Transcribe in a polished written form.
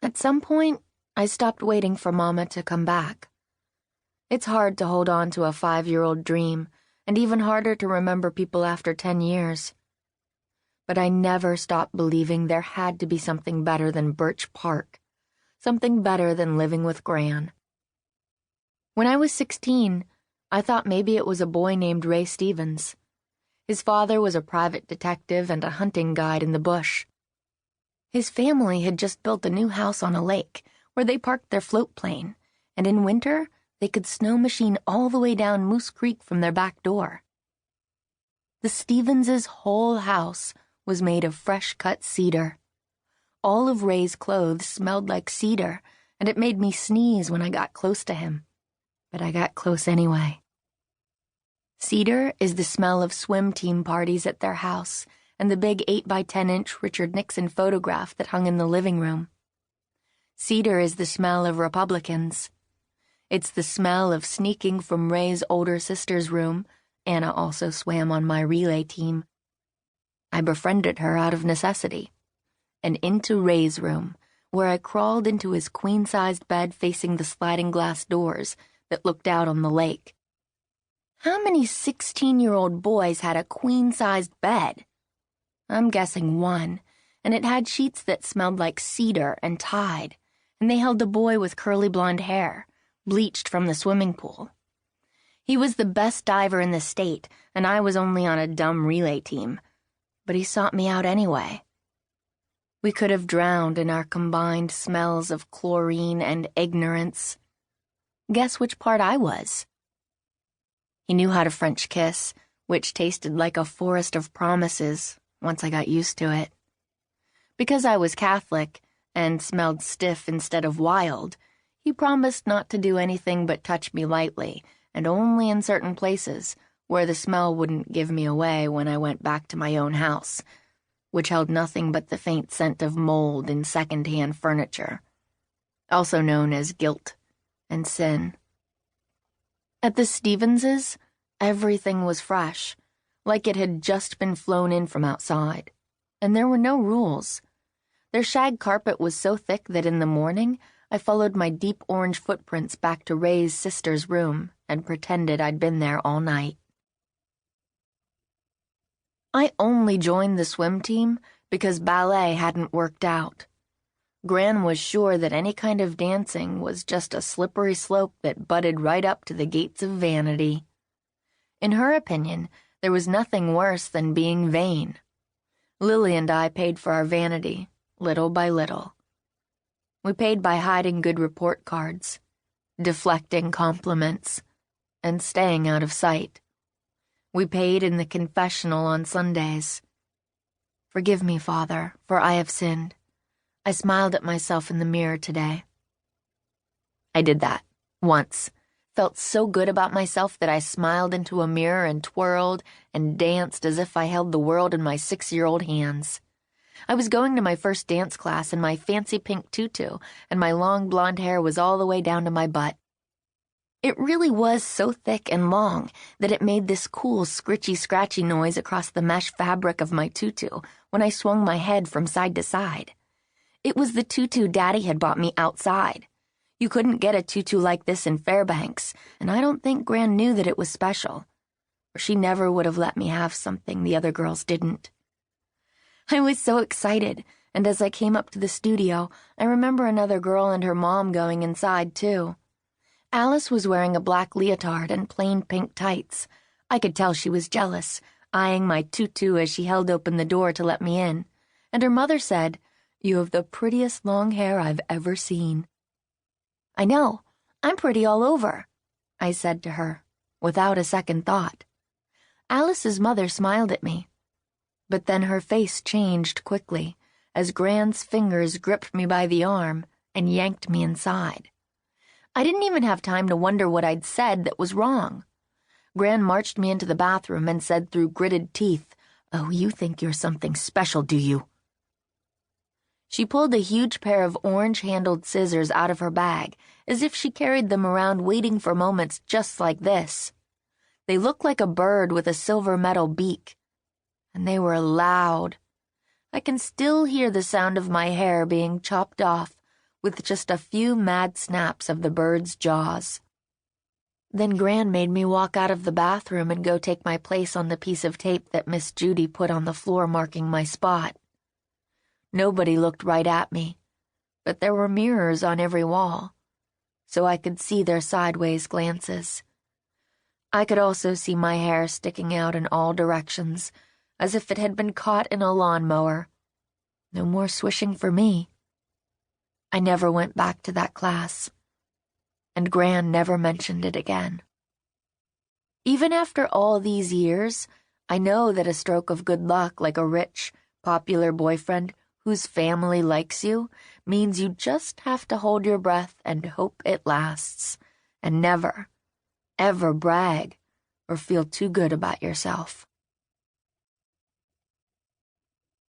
At some point, I stopped waiting for Mama to come back. It's hard to hold on to a 5-year-old dream, and even harder to remember people after 10 years. But I never stopped believing there had to be something better than Birch Park, something better than living with Gran. When I was 16, I thought maybe it was a boy named Ray Stevens. His father was a private detective and a hunting guide in the bush. His family had just built a new house on a lake where they parked their float plane, and in winter, they could snow machine all the way down Moose Creek from their back door. The Stevenses' whole house was made of fresh-cut cedar. All of Ray's clothes smelled like cedar, and it made me sneeze when I got close to him. But I got close anyway. Cedar is the smell of swim team parties at their house and the big 8x10-inch Richard Nixon photograph that hung in the living room. Cedar is the smell of Republicans. It's the smell of sneaking from Ray's older sister's room. Anna also swam on my relay team. I befriended her out of necessity. And into Ray's room, where I crawled into his queen-sized bed facing the sliding glass doors that looked out on the lake. How many 16-year-old boys had a queen-sized bed? I'm guessing one, and it had sheets that smelled like cedar and Tide, and they held a boy with curly blonde hair, bleached from the swimming pool. He was the best diver in the state, and I was only on a dumb relay team, but he sought me out anyway. We could have drowned in our combined smells of chlorine and ignorance. Guess which part I was? He knew how to French kiss, which tasted like a forest of promises once I got used to it. Because I was Catholic and smelled stiff instead of wild, he promised not to do anything but touch me lightly, and only in certain places where the smell wouldn't give me away when I went back to my own house, which held nothing but the faint scent of mold in second-hand furniture, also known as guilt and sin. At the Stevenses', everything was fresh, like it had just been flown in from outside, and there were no rules. Their shag carpet was so thick that in the morning I followed my deep orange footprints back to Ray's sister's room and pretended I'd been there all night. I only joined the swim team because ballet hadn't worked out. Gran was sure that any kind of dancing was just a slippery slope that butted right up to the gates of vanity. In her opinion, there was nothing worse than being vain. Lily and I paid for our vanity, little by little. We paid by hiding good report cards, deflecting compliments, and staying out of sight. We paid in the confessional on Sundays. Forgive me, Father, for I have sinned. I smiled at myself in the mirror today. I did that, once. Felt so good about myself that I smiled into a mirror and twirled and danced as if I held the world in my 6-year-old hands. I was going to my first dance class in my fancy pink tutu, and my long blonde hair was all the way down to my butt. It really was so thick and long that it made this cool scritchy-scratchy noise across the mesh fabric of my tutu when I swung my head from side to side. It was the tutu Daddy had bought me outside. You couldn't get a tutu like this in Fairbanks, and I don't think Gran knew that it was special, or she never would have let me have something the other girls didn't. I was so excited, and as I came up to the studio, I remember another girl and her mom going inside, too. Alyce was wearing a black leotard and plain pink tights. I could tell she was jealous, eyeing my tutu as she held open the door to let me in, and her mother said, "You have the prettiest long hair I've ever seen." "I know, I'm pretty all over," I said to her, without a second thought. Alice's mother smiled at me, but then her face changed quickly as Gran's fingers gripped me by the arm and yanked me inside. I didn't even have time to wonder what I'd said that was wrong. Gran marched me into the bathroom and said through gritted teeth, "Oh, you think you're something special, do you?" She pulled a huge pair of orange-handled scissors out of her bag, as if she carried them around waiting for moments just like this. They looked like a bird with a silver metal beak, and they were loud. I can still hear the sound of my hair being chopped off with just a few mad snaps of the bird's jaws. Then Gran made me walk out of the bathroom and go take my place on the piece of tape that Miss Judy put on the floor marking my spot. Nobody looked right at me, but there were mirrors on every wall, so I could see their sideways glances. I could also see my hair sticking out in all directions, as if it had been caught in a lawnmower. No more swishing for me. I never went back to that class, and Gran never mentioned it again. Even after all these years, I know that a stroke of good luck, like a rich, popular boyfriend whose family likes you, means you just have to hold your breath and hope it lasts, and never, ever brag or feel too good about yourself.